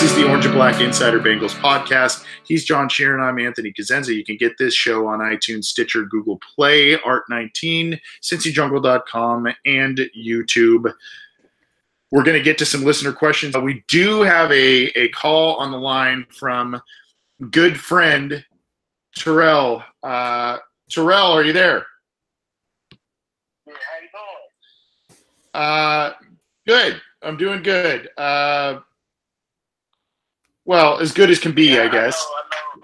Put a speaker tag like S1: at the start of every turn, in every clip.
S1: This is the Orange and Black Insider Bengals podcast. He's John Sheeran. I'm Anthony Cosenza. You can get this show on iTunes, Stitcher, Google Play, Art19, CincyJungle.com, and YouTube. We're going to get to some listener questions. We do have a call on the line from good friend Terrell. Terrell, are you there?
S2: Yeah, how you doing?
S1: Good. I'm doing good. Well, as good as can be, I guess.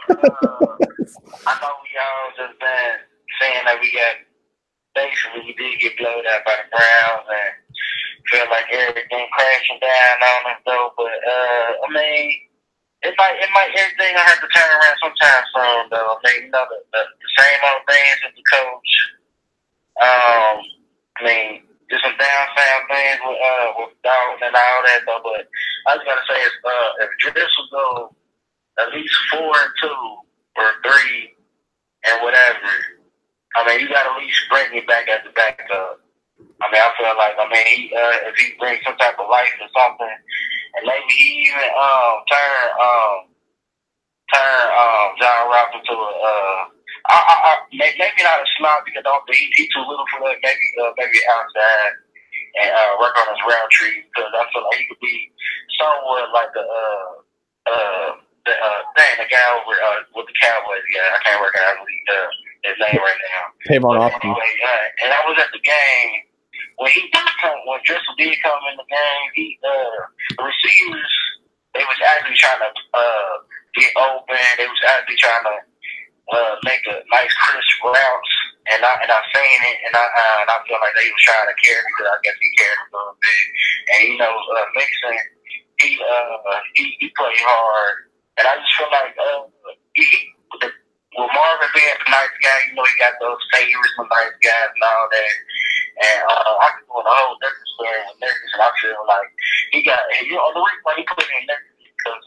S2: I know we all just been saying that we did get blown out by the Browns and feel like everything crashing down on us though. But I mean, it might everything I have to turn around sometime soon though. I mean, the same old things with the coach. I mean, just some downside things with Dalton and all that though. But I was gonna say if Driscoll go at least 4-2 or 3 and whatever, I mean, you gotta at least bring me back as the backup. I mean, I feel like, if he brings some type of life or something, and maybe he even turn John Ross into maybe not a slot because he's too little for that. Maybe outside and work on his route tree because I feel like he could be somewhat like the guy over with the Cowboys. Yeah, I can't recognize his name right now. Anyway, and I was at the game when Driscoll did come in the game. The receivers, they was actually trying to get open. They was actually trying to make a nice crisp routes, and I seen it, and I feel like they was trying to carry me because I guess he carried a little bit. And Mixon, he played hard, and I just feel like with Marvin being a nice guy, he got those favorites with nice guys and all that. And I can go in a whole different story with Nurkic, and I feel like he got the reason why he put in Nurkic because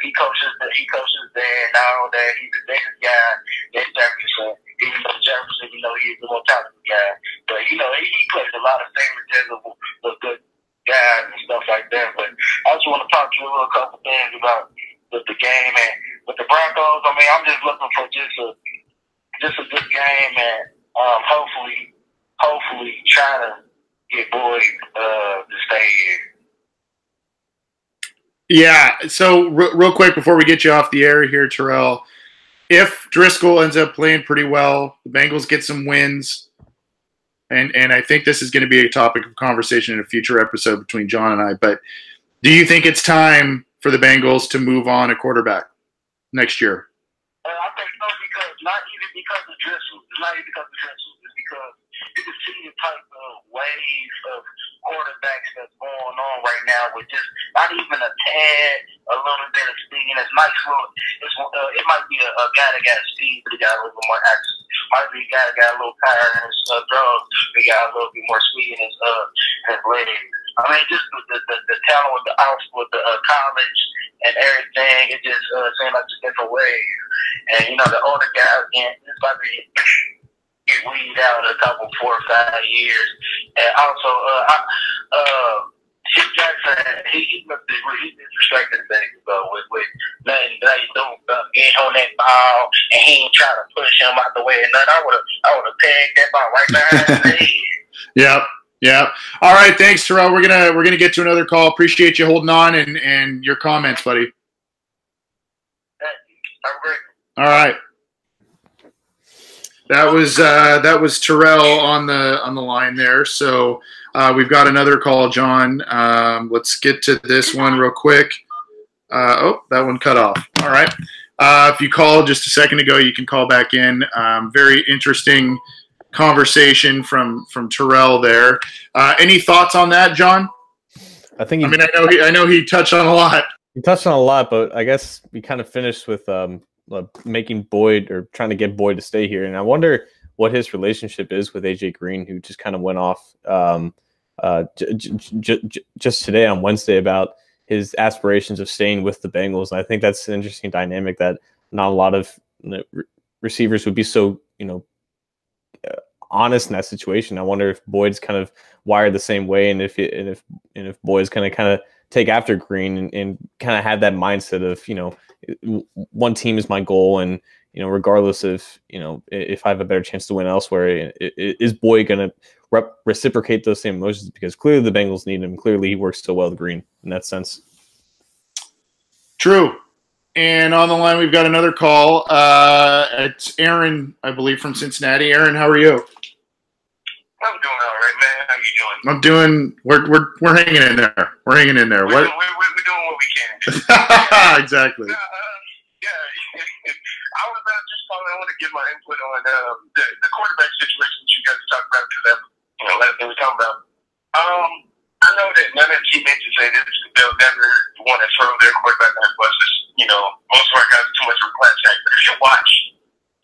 S2: he coaches there and all that. He's the biggest guy in Jefferson. Even though Jefferson, he's the more talented guy, but he plays a lot of favoritism with good guys and stuff like that. But I just want to talk to you a couple things about the game and with the Broncos. I mean, I'm just looking for just a good game and hopefully try to get Boyd to stay here.
S1: Yeah, so real quick before we get you off the air here, Terrell, if Driscoll ends up playing pretty well, the Bengals get some wins, and I think this is going to be a topic of conversation in a future episode between John and I, but do you think it's time for the Bengals to move on a quarterback next year?
S2: I think so, not even because of Driscoll. It's not even because of Driscoll. It's because you can see the type of wave of quarterbacks that's going on right now with just not even a tad, a little bit of speed. And it's nice. It might be a guy that got speed, but he got a little bit more action. Might be a guy that got a little power in his drugs. He got a little bit more speed in his legs. I mean, just the talent with the college and everything, it just seems like a different wave. And the older guys, it's about to get weeded out in a couple 4 or 5 years. And also, Hugh Jackson, he disrespected things with nothing they do get on that ball, and he ain't trying to push him out the way. And nothing. I would have pegged that ball right behind his head.
S1: Yeah. All right, thanks, Terrell. We're gonna get to another call. Appreciate you holding on and your comments, buddy.
S2: I'm great.
S1: All right. That was Terrell on the line there. So we've got another call, John. Let's get to this one real quick. That one cut off. All right. If you called just a second ago, you can call back in. Very interesting conversation from Terrell there. Any thoughts on that, John? I know he touched on a lot.
S3: He touched on a lot, but I guess we kind of finished with making Boyd or trying to get Boyd to stay here. And I wonder what his relationship is with AJ Green, who just kind of went off just today on Wednesday about his aspirations of staying with the Bengals. And I think that's an interesting dynamic that not a lot of receivers would be so, honest in that situation. I wonder if Boyd's kind of wired the same way, and if Boyd's kind of take after Green and kind of have that mindset of, you know, one team is my goal, and, you know, regardless of, you know, if I have a better chance to win elsewhere, is Boyd going to reciprocate those same emotions? Because clearly the Bengals need him. Clearly he works so well with Green in that sense.
S1: True. And on the line, we've got another call. It's Aaron, I believe, from Cincinnati. Aaron, how are you?
S2: I'm doing all right, man. How you doing?
S1: I'm doing. We're hanging in there. We're hanging in there.
S2: We're doing what we can.
S1: Exactly.
S2: I was just calling. I want to give my input on the quarterback situation that you guys talked about, because that's, you know, last thing we talked about. I know that none of the teammates would say this, because they'll never want to throw their quarterback on the bus. You know, most of our guys are too much of a class act. But if you watch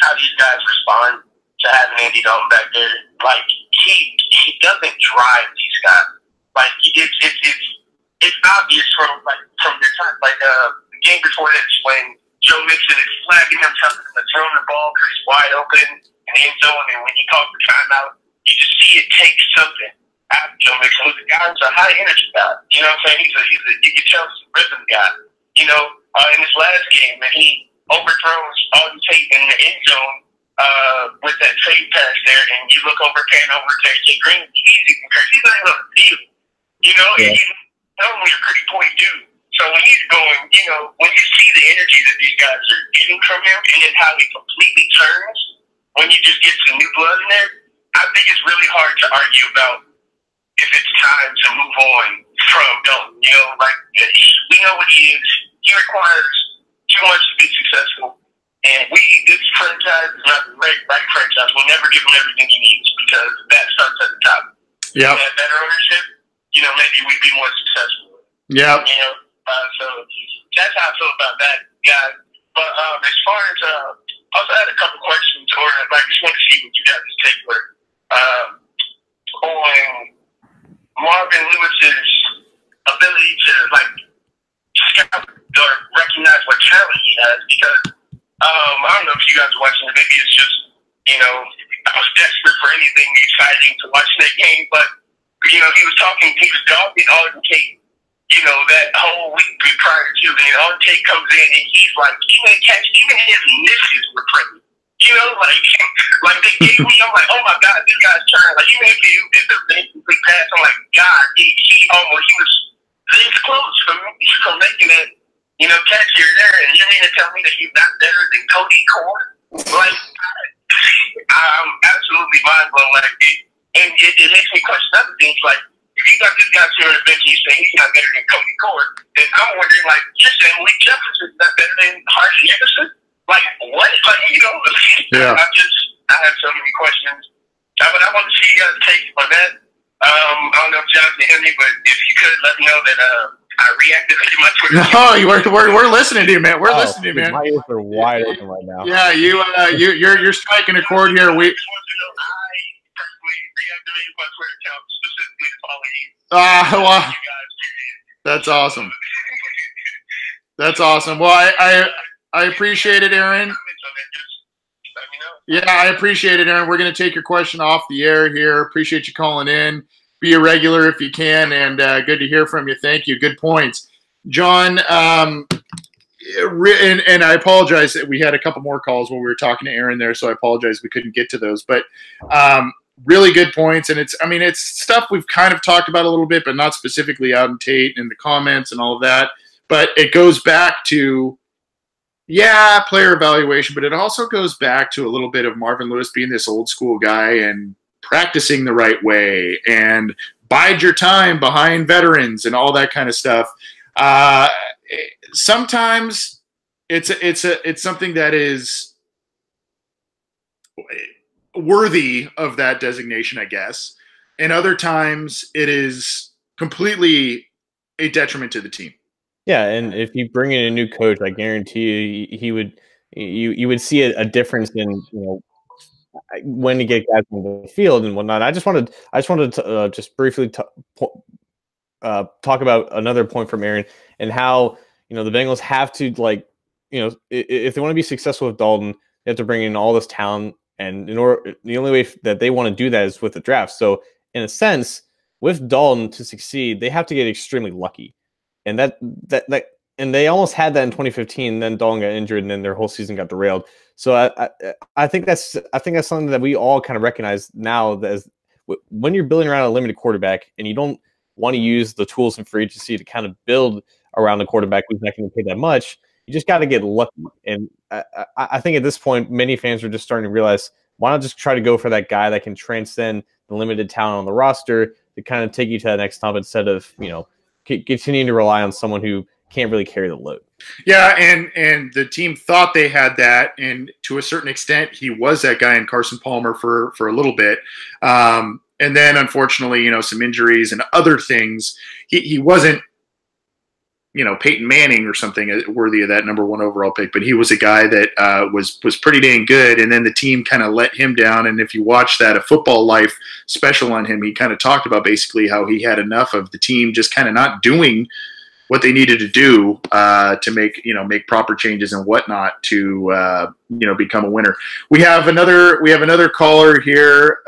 S2: how these guys respond to having Andy Dalton back there, like, he doesn't drive these guys. Like, it's obvious from the time, like the game before this, when Joe Mixon is flagging him, telling him to throw the ball because he's wide open in the end zone, and when he calls the timeout, you just see it take something out of Joe Mixon, who's a guy who's a high energy guy. You know what I'm saying? You can tell he's a rhythm guy. You know, in this last game, and he overthrows Auden Tate in the end zone with that fade pass there, and you look over, pan over to AJ Green, easy because he's not going to deal. You know, and he's normally a pretty point dude. So when he's going, you know, when you see the energy that these guys are getting from him, and then how he completely turns when you just get some new blood in there, I think it's really hard to argue about if it's time to move on from Dalton. You know, like, we know what he is. He requires too much to be successful. And this franchise is not the right franchise. We'll never give him everything he needs, because that starts at the top.
S1: Yeah.
S2: Better ownership, you know, maybe we'd be more successful.
S1: Yeah.
S2: You know, so that's how I feel about that guy. But as far as, I also had a couple questions, or I just want to see what you guys' take were on Marvin Lewis's ability to, like, scout or recognize what talent he has, because I don't know if you guys are watching it. Maybe it's just, you know, I was desperate for anything exciting to watch that game, but, you know, he was dogging Auden Tate, you know, that whole week prior to, and Auden Tate comes in, and he's like, even his misses were pretty. You know, like they gave me, I'm like, oh my God, this guy's trying. Like, even if he did the incomplete pass, I'm like, God, he was this close from making it, you know, catch here and there. And you mean to tell me that he's not better than Cody Core? Like, I'm absolutely mind blown. Like, and it makes me question other things. Like, if you got this guy here on the bench and you say he's not better than Cody Core, then I'm wondering, like, you're saying Malik Jefferson's not better than Harvey Anderson? Like, what? Like, you know,
S1: yeah.
S2: I have so many questions. But I want to see you guys' take on that. I don't know if John can hear me, but if you could, let me know that I reactivated my Twitter.
S1: No, we're listening to you, man. We're listening to you, man.
S3: My ears are wide open right now.
S1: Yeah, you're striking a chord here.
S2: I personally reactivated my Twitter account specifically to follow you.
S1: Wow. That's awesome. That's awesome. Well, I appreciate it, Aaron. Yeah, I appreciate it, Aaron. We're going to take your question off the air here. Appreciate you calling in. Be a regular if you can, and good to hear from you. Thank you. Good points. John, and I apologize that we had a couple more calls when we were talking to Aaron there, so I apologize we couldn't get to those. But really good points, and it's stuff we've kind of talked about a little bit, but not specifically out in Tate and the comments and all of that. But it goes back to, yeah, player evaluation, but it also goes back to a little bit of Marvin Lewis being this old school guy and practicing the right way and bide your time behind veterans and all that kind of stuff. Sometimes it's something that is worthy of that designation, I guess. And other times it is completely a detriment to the team.
S3: Yeah, and if you bring in a new coach, I guarantee you would see a difference in, you know, when to get guys on the field and whatnot. I just wanted to just briefly talk about another point from Aaron and how, you know, the Bengals have to, like, you know, if they want to be successful with Dalton, they have to bring in all this talent, and the only way that they want to do that is with the draft. So in a sense, with Dalton to succeed, they have to get extremely lucky. and that and they almost had that in 2015. Then Dalton got injured, and then their whole season got derailed. So I think that's something that we all kind of recognize now, that as when you're building around a limited quarterback and you don't want to use the tools in free agency to kind of build around the quarterback who's not going to pay that much, you just got to get lucky. And I think at this point, many fans are just starting to realize, why not just try to go for that guy that can transcend the limited talent on the roster to kind of take you to that next step, instead of, continuing to rely on someone who can't really carry the load. Yeah,
S1: and the team thought they had that, and to a certain extent, he was that guy in Carson Palmer for a little bit. And then, unfortunately, some injuries and other things, he wasn't, Peyton Manning or something worthy of that #1 overall pick, but he was a guy that was pretty dang good. And then the team kind of let him down. And if you watch that A Football Life special on him, he kind of talked about basically how he had enough of the team just kind of not doing what they needed to do to make proper changes and whatnot to become a winner. We have another caller here.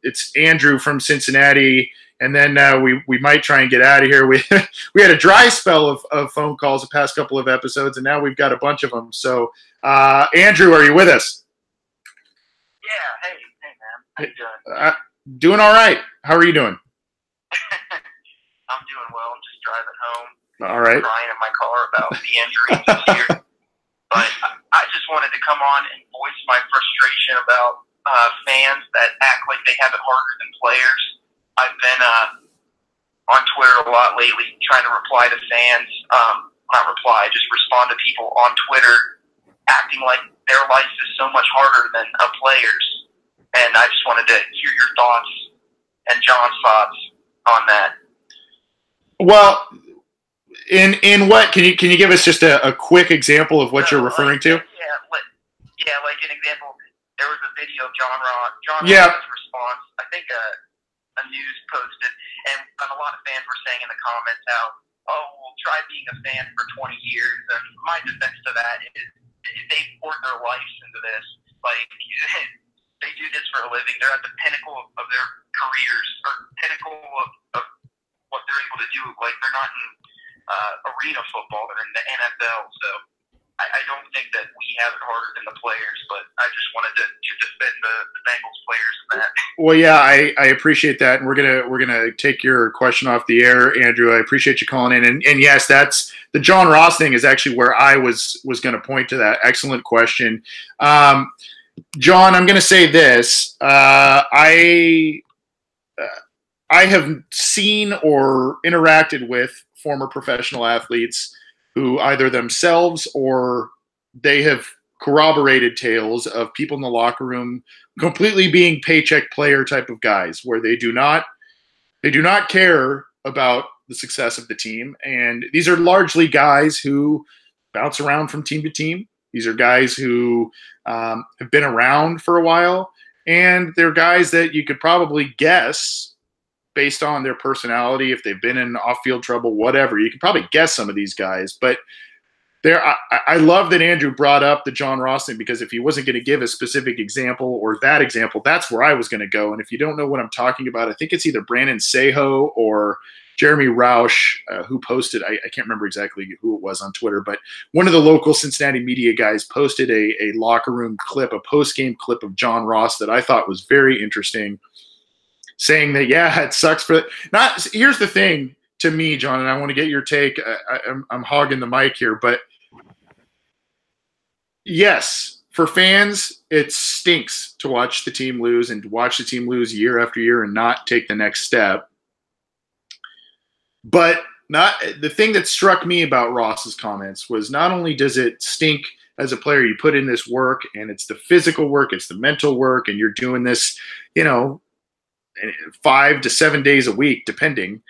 S1: It's Andrew from Cincinnati. And then we might try and get out of here. We had a dry spell of phone calls the past couple of episodes, and now we've got a bunch of them. So, Andrew, are you with us?
S2: Yeah. Hey, man. How you doing?
S1: Doing all right. How are you doing?
S2: I'm doing well. I'm just driving home.
S1: All right.
S2: Crying in my car about the injuries this year. But I just wanted to come on and voice my frustration about fans that act like they have it harder than players. I've been on Twitter a lot lately, trying to reply to fans. Not reply, just respond to people on Twitter, acting like their life is so much harder than a player's. And I just wanted to hear your thoughts and John's thoughts on that.
S1: Well, in what can you give us just a quick example of what you're referring to?
S2: Yeah, like an example. There was a video of John Ross's response. I think a news posted, and a lot of fans were saying in the comments how, well, try being a fan for 20 years. And my defense to that is they poured their lives into this. Like, they do this for a living. They're at the pinnacle of their careers, or pinnacle of what they're able to do. Like, they're not in arena football, they're in the NFL. So I don't think that we have it harder than the players, but I just wanted to defend the Bengals players in that.
S1: Well, yeah, I appreciate that, and we're gonna take your question off the air, Andrew. I appreciate you calling in, and yes, that's the John Ross thing is actually where I was going to point to that. Excellent question, John. I'm going to say this: I have seen or interacted with former professional athletes who either themselves or they have corroborated tales of people in the locker room completely being paycheck player type of guys, where they do not care about the success of the team. And these are largely guys who bounce around from team to team. These are guys who have been around for a while, and they're guys that you could probably guess, based on their personality, if they've been in off-field trouble, whatever, you can probably guess some of these guys. But I love that Andrew brought up the John Ross thing, because if he wasn't going to give a specific example or that example, that's where I was going to go. And if you don't know what I'm talking about, I think it's either Brandon Seho or Jeremy Roush who posted, I can't remember exactly who it was on Twitter, but one of the local Cincinnati media guys posted a locker room clip, a post-game clip of John Ross that I thought was very interesting, saying that, yeah, it sucks for not. Here's the thing to me, John, and I want to get your take. I'm hogging the mic here, but yes, for fans, it stinks to watch the team lose and to watch the team lose year after year and not take the next step. But the thing that struck me about Ross's comments was, not only does it stink as a player, you put in this work, and it's the physical work, it's the mental work, and you're doing this, 5 to 7 days a week, depending.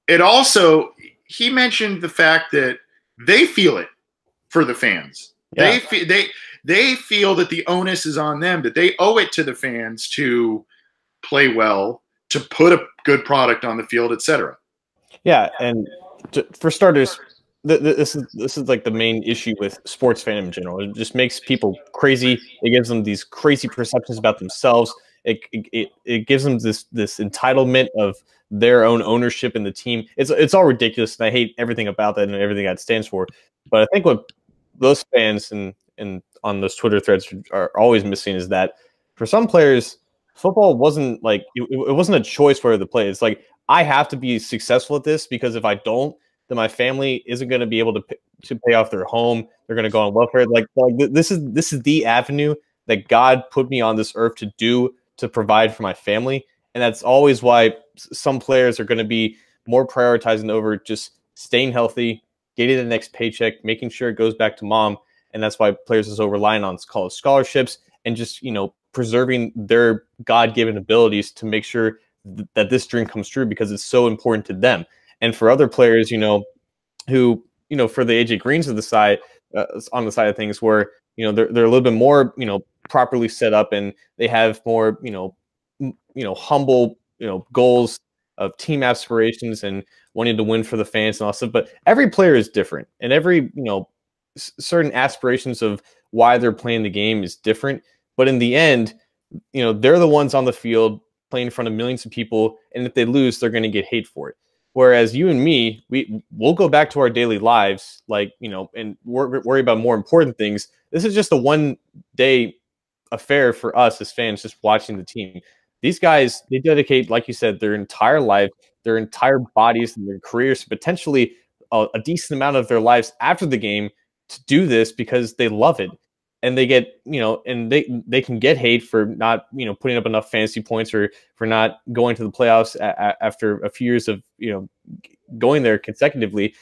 S1: It also, he mentioned the fact that they feel it for the fans. Yeah. They feel that the onus is on them, that they owe it to the fans to play well, to put a good product on the field, etc.
S3: Yeah, and for starters, this is like the main issue with sports fandom in general. It just makes people crazy. It gives them these crazy perceptions about themselves. it gives them this entitlement of their own ownership in the team. It's all ridiculous, and I hate everything about that and everything that stands for. But I think what those fans and on those Twitter threads are always missing is that for some players, football wasn't like it wasn't a choice whether to play. It's like, I have to be successful at this, because if I don't, then my family isn't going to be able to pay off their home. They're going to go on welfare. Like this is the avenue that God put me on this earth to provide for my family. And that's always why some players are going to be more prioritizing over just staying healthy, getting the next paycheck, making sure it goes back to mom. And that's why players are so reliant on college scholarships and just, preserving their God-given abilities to make sure that this dream comes true, because it's so important to them. And for other players, who, for the AJ Greens of the side, on the side of things, where, they're a little bit more, properly set up, and they have more, humble, goals of team aspirations and wanting to win for the fans and all that stuff. But every player is different, and every, certain aspirations of why they're playing the game is different. But in the end, they're the ones on the field playing in front of millions of people, and if they lose, they're going to get hate for it. Whereas you and me, we'll go back to our daily lives, and worry about more important things. This is just a one-day affair for us as fans, just watching the team. These guys, they dedicate, like you said, their entire life, their entire bodies, and their careers, potentially a decent amount of their lives after the game, to do this because they love it. And they get, and they can get hate for not, putting up enough fantasy points, or for not going to the playoffs after a few years of, going there consecutively.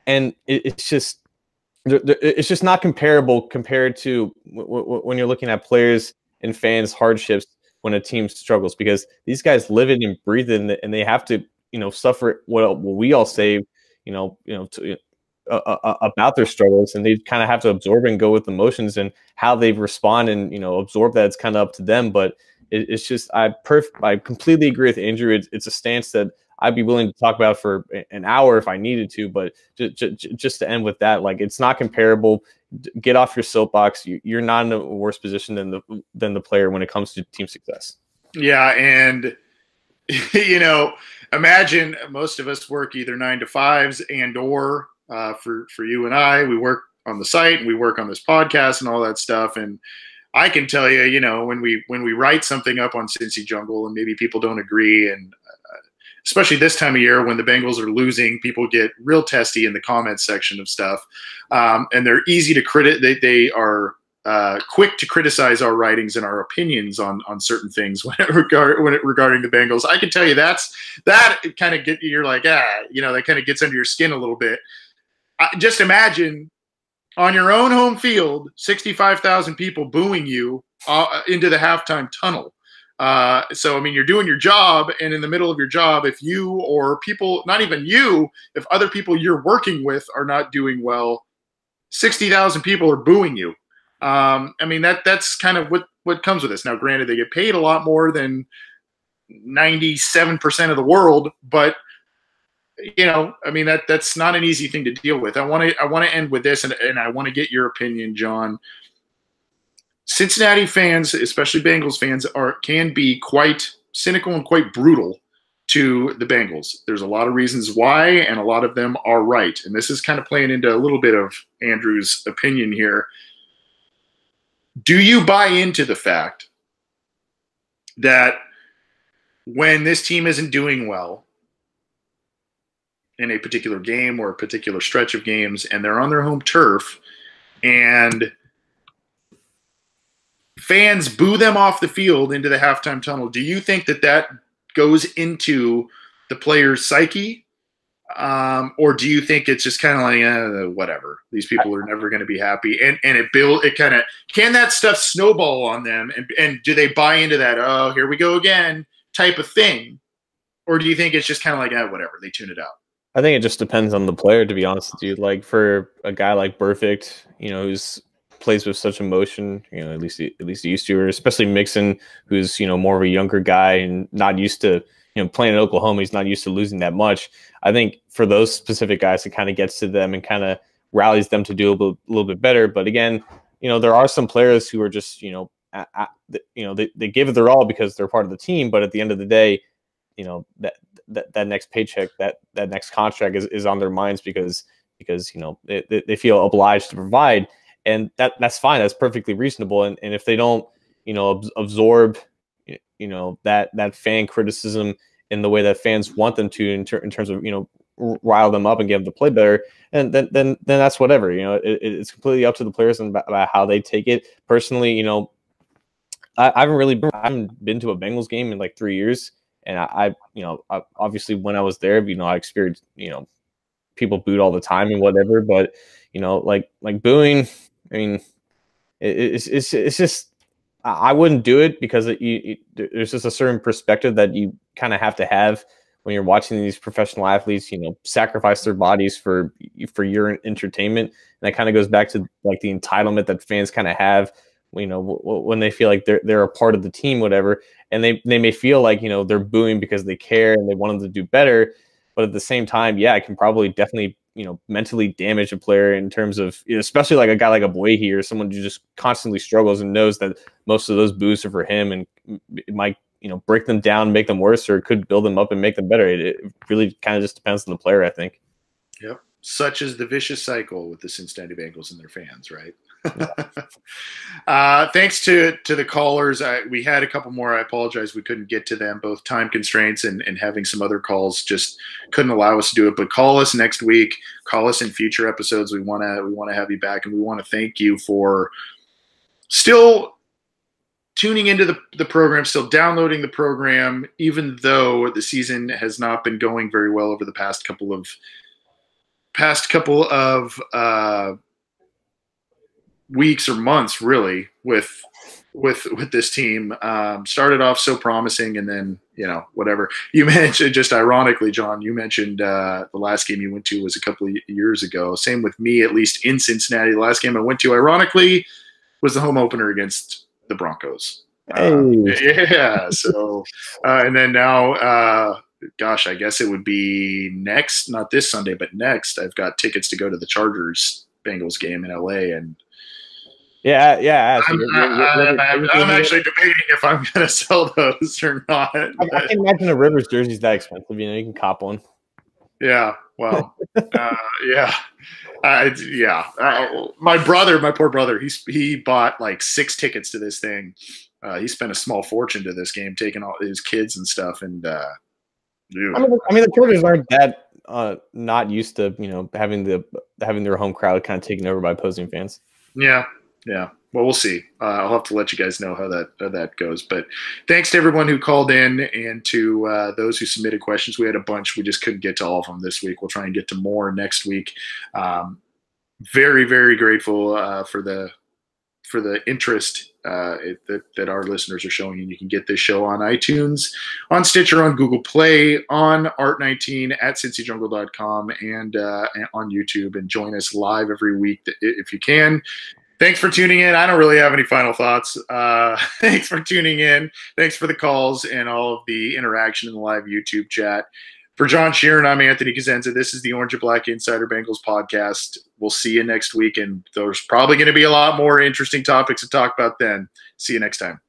S3: And it's just not comparable compared to when you're looking at players and fans' hardships when a team struggles, because these guys live it and breathe it, and they have to, suffer what we all say, about their struggles, and they kind of have to absorb and go with emotions, and how they respond and absorb that, it's kind of up to them. But it's just I completely agree with Andrew. It's a stance that I'd be willing to talk about for an hour if I needed to, but just to end with that, like, it's not comparable. Get off your soapbox. You're not in a worse position than the player when it comes to team success.
S1: Yeah, and imagine most of us work either 9 to 5s or for you and I, we work on the site and we work on this podcast and all that stuff. And I can tell you, when we write something up on Cincy Jungle and maybe people don't agree, and especially this time of year when the Bengals are losing, people get real testy in the comments section of stuff, and they're easy to they are quick to criticize our writings and our opinions on certain things regarding the Bengals. I can tell you that kind of you're like, that kind of gets under your skin a little bit. Just imagine on your own home field, 65,000 people booing you into the halftime tunnel. So, I mean, you're doing your job, and in the middle of your job, if you or people, not even you, if other people you're working with are not doing well, 60,000 people are booing you. I mean, that's kind of what comes with this. Now, granted, they get paid a lot more than 97% of the world, but I mean, that's not an easy thing to deal with. I want to end with this, and I want to get your opinion, John. Cincinnati fans, especially Bengals fans, can be quite cynical and quite brutal to the Bengals. There's a lot of reasons why, and a lot of them are right. And this is kind of playing into a little bit of Andrew's opinion here. Do you buy into the fact that when this team isn't doing well in a particular game or a particular stretch of games, and they're on their home turf, and fans boo them off the field into the halftime tunnel, do you think that goes into the player's psyche? Or do you think it's just kind of like, whatever, these people are never going to be happy, and can that stuff snowball on them, and do they buy into that, oh, here we go again type of thing? Or do you think it's just kind of like, whatever, they tune it out?
S3: I think it just depends on the player, to be honest with you. Like, for a guy like Perfect, who's plays with such emotion, at least he used to, or especially Mixon, who's, more of a younger guy and not used to, playing in Oklahoma, he's not used to losing that much. I think for those specific guys, it kind of gets to them and kind of rallies them to do a little bit better. But again, there are some players who are just, they give it their all because they're part of the team, but at the end of the day, that next paycheck, that next contract is on their minds because they feel obliged to provide, and that's fine. That's perfectly reasonable. And if they don't, absorb, that fan criticism in the way that fans want them to, in terms of, rile them up and get them to play better, and then that's whatever. It's completely up to the players and about how they take it. Personally, I haven't been to a Bengals game in like 3 years, and I obviously when I was there, I experienced, people booed all the time and whatever, but like booing, I mean, it's just, I wouldn't do it because there's just a certain perspective that you kind of have to have when you're watching these professional athletes, sacrifice their bodies for your entertainment. And that kind of goes back to like the entitlement that fans kind of have, when they feel like they're a part of the team, whatever. And they may feel like, they're booing because they care and they want them to do better. But at the same time, yeah, it can probably definitely, mentally damage a player in terms of, especially like a guy like a Boehi or someone who just constantly struggles and knows that most of those boos are for him, and it might, break them down, make them worse, or it could build them up and make them better. It really kind of just depends on the player, I think.
S1: Yep. Such is the vicious cycle with the Cincinnati Bengals and their fans, right? Thanks to the callers. We had a couple more. I apologize we couldn't get to them. Both time constraints and having some other calls just couldn't allow us to do it. But call us next week. Call us in future episodes. We want to have you back, and we want to thank you for still tuning into the program, still downloading the program, even though the season has not been going very well over the past couple of weeks or months, really, with this team. Started off so promising, and then whatever. You mentioned, just ironically, John, you mentioned the last game you went to was a couple of years ago. Same with me, at least in Cincinnati. The last game I went to, ironically, was the home opener against the Broncos. Yeah. So, and then now, gosh, I guess it would be next, not this Sunday, but next. I've got tickets to go to the Chargers Bengals game in LA, and
S3: yeah.
S1: I'm actually debating if I'm going to sell those or not.
S3: I can imagine a Rivers jersey's that expensive. You can cop one.
S1: Yeah. Well, yeah. My poor brother, he bought like 6 tickets to this thing. He spent a small fortune to this game, taking all his kids and stuff. And I
S3: mean, the Chargers aren't that not used to having their home crowd kind of taken over by opposing fans.
S1: Yeah. Well, we'll see. I'll have to let you guys know how that goes. But thanks to everyone who called in, and to those who submitted questions. We had a bunch. We just couldn't get to all of them this week. We'll try and get to more next week. Very, very grateful for the interest that our listeners are showing. And you can get this show on iTunes, on Stitcher, on Google Play, on Art19, at cincyjungle.com, and on YouTube. And join us live every week if you can. Thanks for tuning in. I don't really have any final thoughts. Thanks for tuning in. Thanks for the calls and all of the interaction in the live YouTube chat. For John Sheeran, I'm Anthony Cosenza. This is the Orange and Black Insider Bengals podcast. We'll see you next week, and there's probably going to be a lot more interesting topics to talk about then. See you next time.